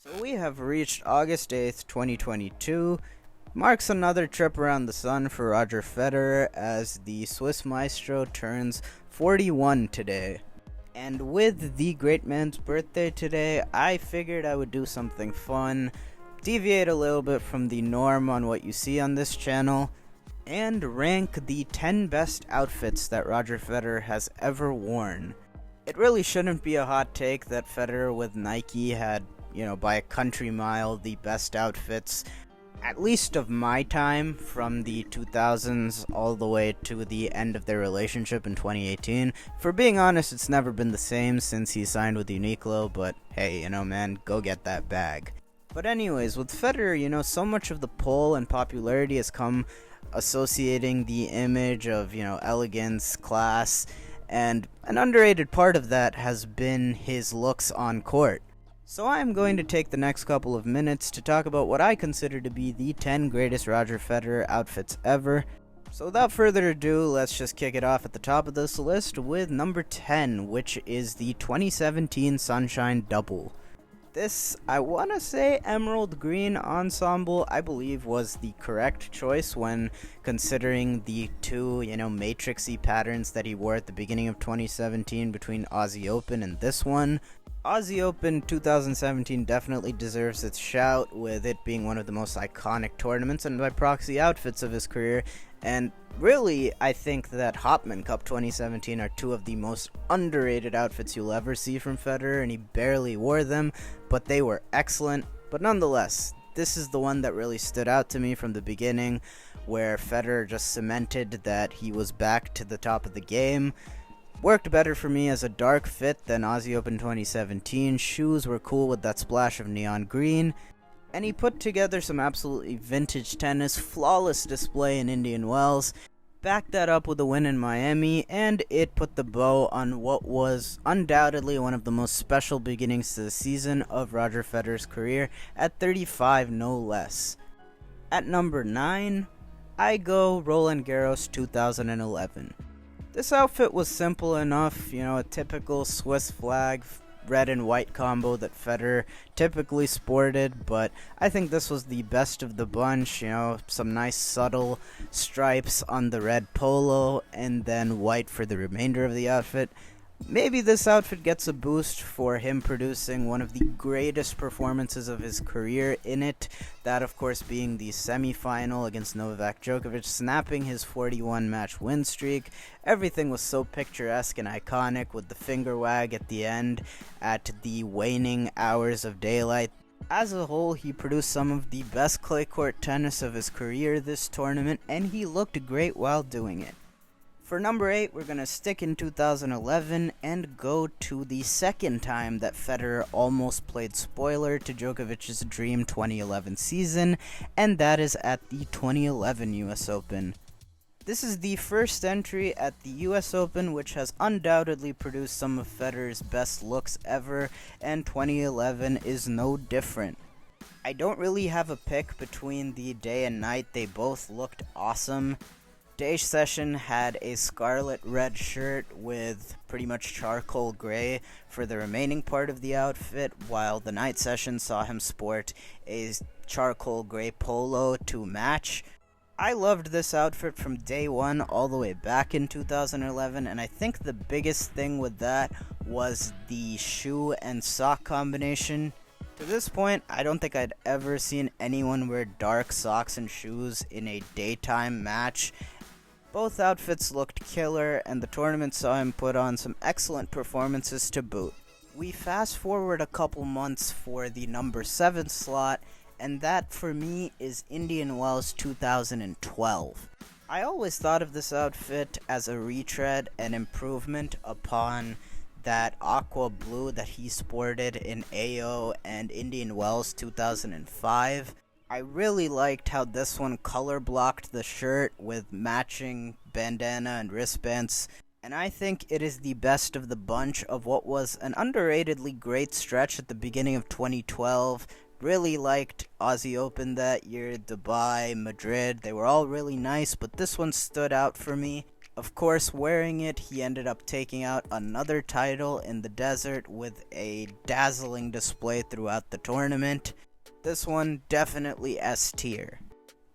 So we have reached August 8th, 2022. Marks another trip around the sun for Roger Federer as the Swiss maestro turns 41 today. And with the great man's birthday today, I figured I would do something fun, deviate a little bit from the norm on what you see on this channel, and rank the 10 best outfits that Roger Federer has ever worn. It really shouldn't be a hot take that Federer with Nike had, by a country mile, the best outfits, at least of my time, from the 2000s all the way to the end of their relationship in 2018. For being honest, it's never been the same since he signed with Uniqlo, but hey, man, go get that bag. But anyways, with Federer, so much of the pull and popularity has come associating the image of, elegance, class, and an underrated part of that has been his looks on court. So I'm going to take the next couple of minutes to talk about what I consider to be the 10 greatest Roger Federer outfits ever. So without further ado, let's just kick it off at the top of this list with number 10, which is the 2017 Sunshine Double. This, I want to say, emerald green ensemble, I believe, was the correct choice when considering the two, matrixy patterns that he wore at the beginning of 2017 between Aussie Open and this one. Aussie Open 2017 definitely deserves its shout, with it being one of the most iconic tournaments and by proxy outfits of his career, and really, I think that Hopman Cup 2017 are two of the most underrated outfits you'll ever see from Federer, and he barely wore them, but they were excellent. But nonetheless, this is the one that really stood out to me from the beginning, where Federer just cemented that he was back to the top of the game. Worked better for me as a dark fit than Aussie Open 2017. Shoes were cool with that splash of neon green. And he put together some absolutely vintage tennis, flawless display in Indian Wells, backed that up with a win in Miami, and it put the bow on what was undoubtedly one of the most special beginnings to the season of Roger Federer's career, at 35 no less. At number 9, I go Roland Garros 2011. This outfit was simple enough, a typical Swiss flag red and white combo that Federer typically sported, but I think this was the best of the bunch, some nice subtle stripes on the red polo and then white for the remainder of the outfit. Maybe this outfit gets a boost for him producing one of the greatest performances of his career in it, that of course being the semi-final against Novak Djokovic, snapping his 41-match win streak. Everything was so picturesque and iconic, with the finger wag at the end at the waning hours of daylight. As a whole, he produced some of the best clay court tennis of his career this tournament, and he looked great while doing it. For number 8, we're going to stick in 2011 and go to the second time that Federer almost played spoiler to Djokovic's dream 2011 season, and that is at the 2011 US Open. This is the first entry at the US Open, which has undoubtedly produced some of Federer's best looks ever, and 2011 is no different. I don't really have a pick between the day and night. They both looked awesome. Day session had a scarlet red shirt with pretty much charcoal gray for the remaining part of the outfit, while the night session saw him sport a charcoal gray polo to match. I loved this outfit from day one all the way back in 2011, and I think the biggest thing with that was the shoe and sock combination. To this point, I don't think I'd ever seen anyone wear dark socks and shoes in a daytime match. Both outfits looked killer, and the tournament saw him put on some excellent performances to boot. We fast forward a couple months for the number 7 slot, and that for me is Indian Wells 2012. I always thought of this outfit as a retread and improvement upon that aqua blue that he sported in AO and Indian Wells 2005. I really liked how this one color blocked the shirt with matching bandana and wristbands, and I think it is the best of the bunch of what was an underratedly great stretch at the beginning of 2012. Really liked Aussie Open that year, Dubai, Madrid. They were all really nice, but this one stood out for me. Of course, wearing it, he ended up taking out another title in the desert with a dazzling display throughout the tournament. This one definitely S tier.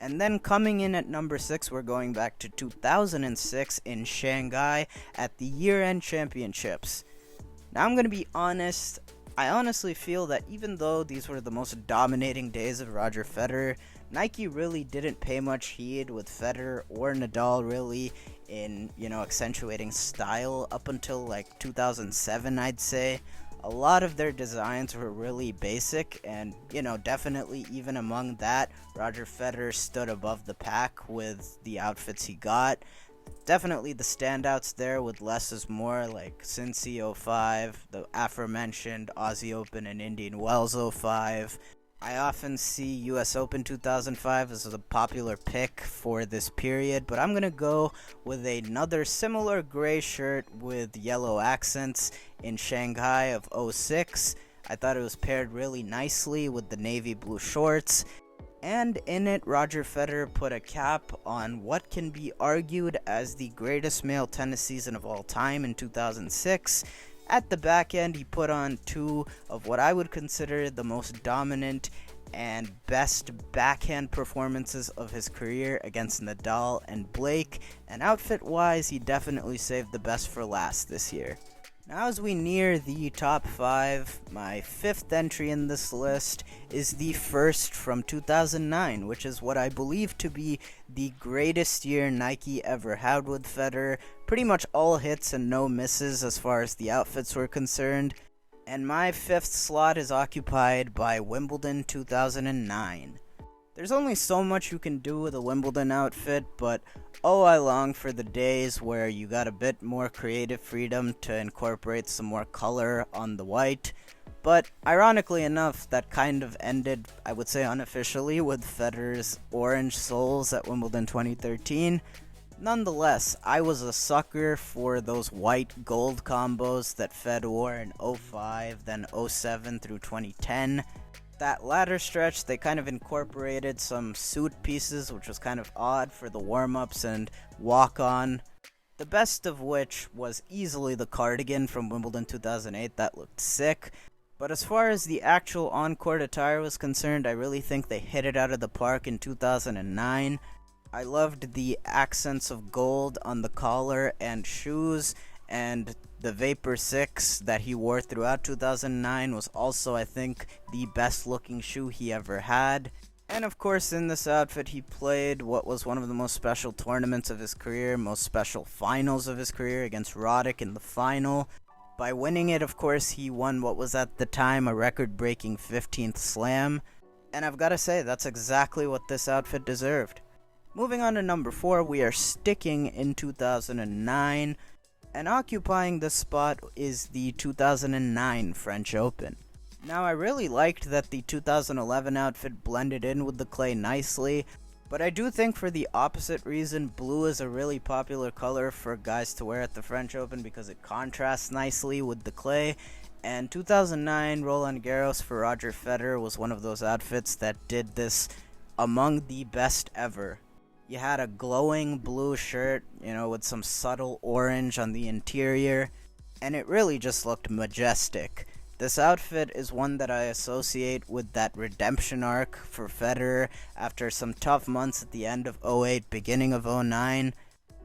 And then coming in at number 6, we're going back to 2006 in Shanghai at the year-end championships. Now I'm going to be honest, I honestly feel that even though these were the most dominating days of Roger Federer, Nike really didn't pay much heed with Federer or Nadal really in, accentuating style up until like 2007, I'd say. A lot of their designs were really basic, and, definitely even among that, Roger Federer stood above the pack with the outfits he got. Definitely the standouts there with less is more, like Cincy 05, the aforementioned Aussie Open and Indian Wells 05. I often see US Open 2005 as a popular pick for this period, but I'm going to go with another similar gray shirt with yellow accents in Shanghai of 06. I thought it was paired really nicely with the navy blue shorts. And in it, Roger Federer put a cap on what can be argued as the greatest male tennis season of all time in 2006. At the back end, he put on two of what I would consider the most dominant and best backhand performances of his career against Nadal and Blake. And outfit-wise, he definitely saved the best for last this year. Now as we near the top 5, my 5th entry in this list is the first from 2009, which is what I believe to be the greatest year Nike ever had with Federer. Pretty much all hits and no misses as far as the outfits were concerned. And my 5th slot is occupied by Wimbledon 2009. There's only so much you can do with a Wimbledon outfit, but I long for the days where you got a bit more creative freedom to incorporate some more color on the white. But ironically enough, that kind of ended, I would say unofficially, with Federer's orange soles at Wimbledon 2013. Nonetheless, I was a sucker for those white gold combos that Fed wore in 05, then 07 through 2010. That latter stretch, they kind of incorporated some suit pieces, which was kind of odd for the warm-ups and walk-on. The best of which was easily the cardigan from Wimbledon 2008, that looked sick. But as far as the actual on-court attire was concerned, I really think they hit it out of the park in 2009. I loved the accents of gold on the collar and shoes, and the Vapor 6 that he wore throughout 2009 was also, I think, the best looking shoe he ever had. And of course, in this outfit, he played what was one of the most special tournaments of his career, most special finals of his career against Roddick in the final. By winning it, of course, he won what was at the time a record-breaking 15th slam. And I've got to say, that's exactly what this outfit deserved. Moving on to number 4, we are sticking in 2009. And occupying this spot is the 2009 French Open. Now, I really liked that the 2011 outfit blended in with the clay nicely, but I do think for the opposite reason, blue is a really popular color for guys to wear at the French Open because it contrasts nicely with the clay, and 2009 Roland Garros for Roger Federer was one of those outfits that did this among the best ever. You had a glowing blue shirt, with some subtle orange on the interior, and it really just looked majestic. This outfit is one that I associate with that redemption arc for Federer after some tough months at the end of 08, beginning of 09.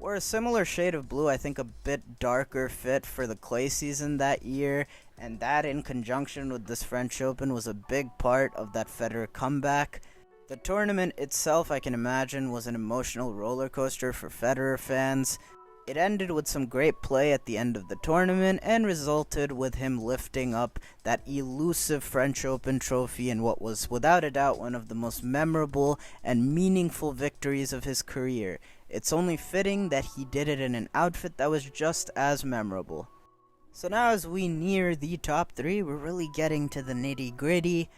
Wore a similar shade of blue, I think a bit darker fit for the clay season that year, and that in conjunction with this French Open was a big part of that Federer comeback. The tournament itself, I can imagine, was an emotional roller coaster for Federer fans. It ended with some great play at the end of the tournament and resulted with him lifting up that elusive French Open trophy in what was without a doubt one of the most memorable and meaningful victories of his career. It's only fitting that he did it in an outfit that was just as memorable. So now as we near the top 3, we're really getting to the nitty-gritty.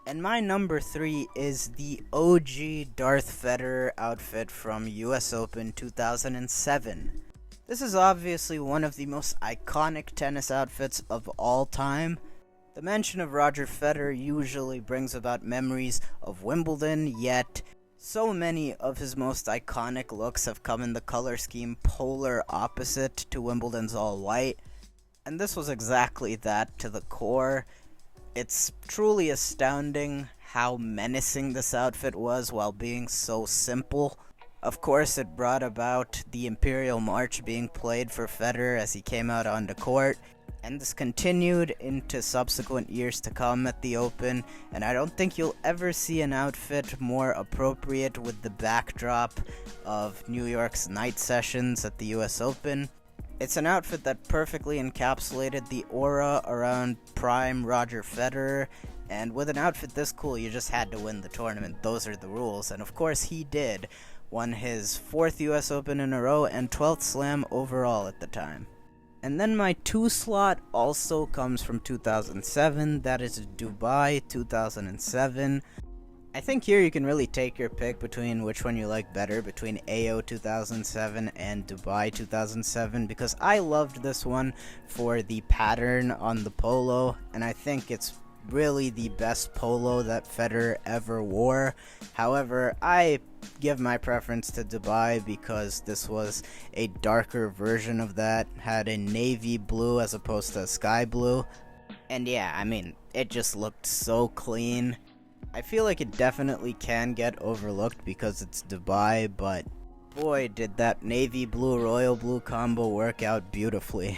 And my number 3 is the OG Darth Federer outfit from US Open 2007. This is obviously one of the most iconic tennis outfits of all time. The mention of Roger Federer usually brings about memories of Wimbledon, yet So many of his most iconic looks have come in the color scheme polar opposite to Wimbledon's all white, and this was exactly that to the core. It's truly astounding how menacing this outfit was while being so simple. Of course, it brought about the Imperial March being played for Federer as he came out onto court, and this continued into subsequent years to come at the Open, and I don't think you'll ever see an outfit more appropriate with the backdrop of New York's night sessions at the US Open. It's an outfit that perfectly encapsulated the aura around prime Roger Federer, and with an outfit this cool, you just had to win the tournament. Those are the rules, and of course he did. Won his 4th US Open in a row and 12th Slam overall at the time. And then my 2 slot also comes from 2007, that is Dubai 2007. I think here you can really take your pick between which one you like better, between AO 2007 and Dubai 2007, because I loved this one for the pattern on the polo, and I think it's really the best polo that Federer ever wore. However, I give my preference to Dubai because this was a darker version of that, had a navy blue as opposed to a sky blue, and yeah, I mean, it just looked so clean. I feel like it definitely can get overlooked because it's Dubai, but boy did that navy blue royal blue combo work out beautifully.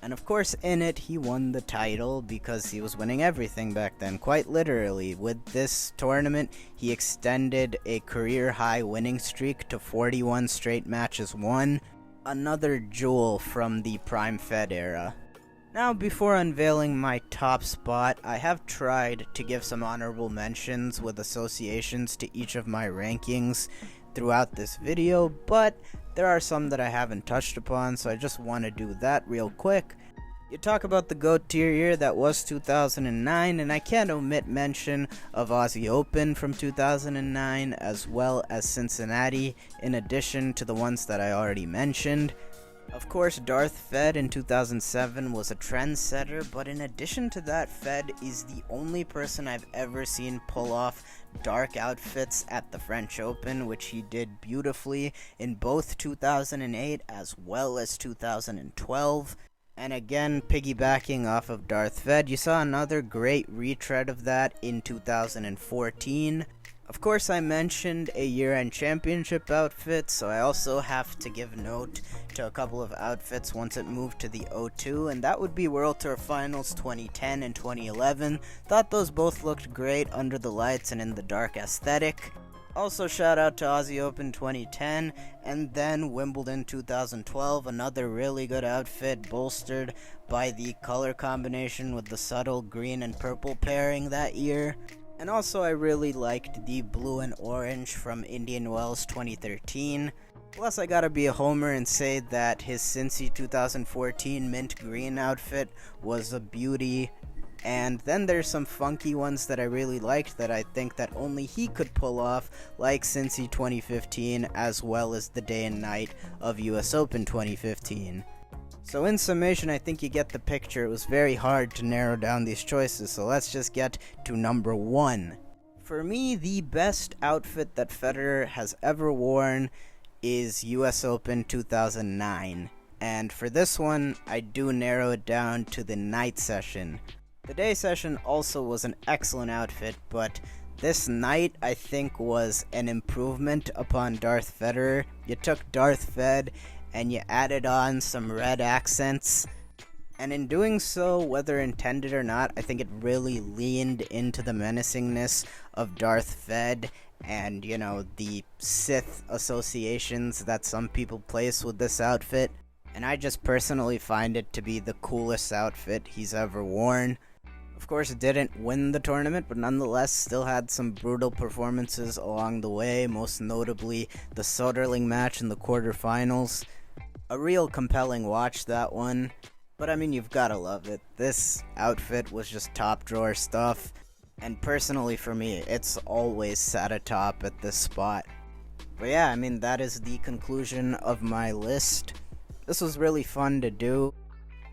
And of course in it he won the title because he was winning everything back then, quite literally. With this tournament he extended a career high winning streak to 41 straight matches won, another jewel from the prime Fed era. Now, before unveiling my top spot, I have tried to give some honorable mentions with associations to each of my rankings throughout this video, but there are some that I haven't touched upon, so I just want to do that real quick. You talk about the GOAT tier year, that was 2009, and I can't omit mention of Aussie Open from 2009, as well as Cincinnati, in addition to the ones that I already mentioned. Of course, Darth Fed in 2007 was a trendsetter, but in addition to that, Fed is the only person I've ever seen pull off dark outfits at the French Open, which he did beautifully in both 2008 as well as 2012. And again, piggybacking off of Darth Fed, you saw another great retread of that in 2014. Of course, I mentioned a year-end championship outfit, so I also have to give note to a couple of outfits once it moved to the O2, and that would be World Tour Finals 2010 and 2011. Thought those both looked great under the lights and in the dark aesthetic. Also, shout out to Aussie Open 2010, and then Wimbledon 2012, another really good outfit bolstered by the color combination with the subtle green and purple pairing that year. And also, I really liked the blue and orange from Indian Wells 2013. Plus, I gotta be a homer and say that his Cincy 2014 mint green outfit was a beauty. And then there's some funky ones that I really liked that I think that only he could pull off, like Cincy 2015, as well as the day and night of US Open 2015. So in summation, I think you get the picture. It was very hard to narrow down these choices, so let's just get to number 1. For me, the best outfit that Federer has ever worn is US Open 2009. And for this one, I do narrow it down to the night session. The day session also was an excellent outfit, but this night I think was an improvement upon Darth Federer. You took Darth Fed and you added on some red accents, and in doing so, whether intended or not, I think it really leaned into the menacingness of Darth Fed and, you know, the Sith associations that some people place with this outfit, and I just personally find it to be the coolest outfit he's ever worn. Of course, it didn't win the tournament, but nonetheless still had some brutal performances along the way, most notably the Soderling match in the quarterfinals. A real compelling watch, that one. But I mean, you've gotta love it. This outfit was just top drawer stuff. And personally for me, it's always sat atop at this spot. But yeah, I mean, that is the conclusion of my list. This was really fun to do.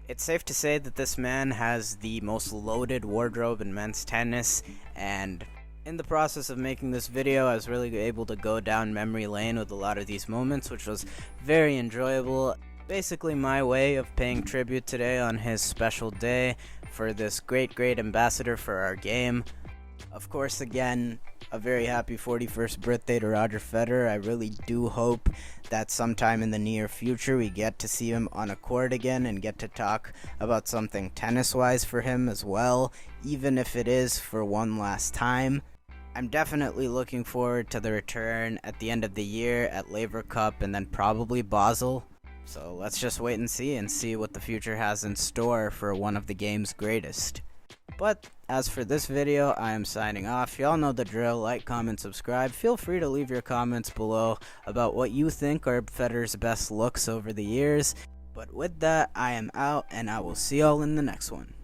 It's safe to say that this man has the most loaded wardrobe in men's tennis, and In the process of making this video, I was really able to go down memory lane with a lot of these moments, which was very enjoyable. Basically my way of paying tribute today on his special day for this great ambassador for our game. Of course, again, a very happy 41st birthday to Roger Federer. I really do hope that sometime in the near future we get to see him on a court again and get to talk about something tennis-wise for him as well, even if it is for one last time. I'm definitely looking forward to the return at the end of the year at Laver Cup and then probably Basel. So let's just wait and see what the future has in store for one of the game's greatest. But as for this video, I am signing off. Y'all know the drill. Like, comment, subscribe. Feel free to leave your comments below about what you think are Federer's best looks over the years. But with that, I am out, and I will see y'all in the next one.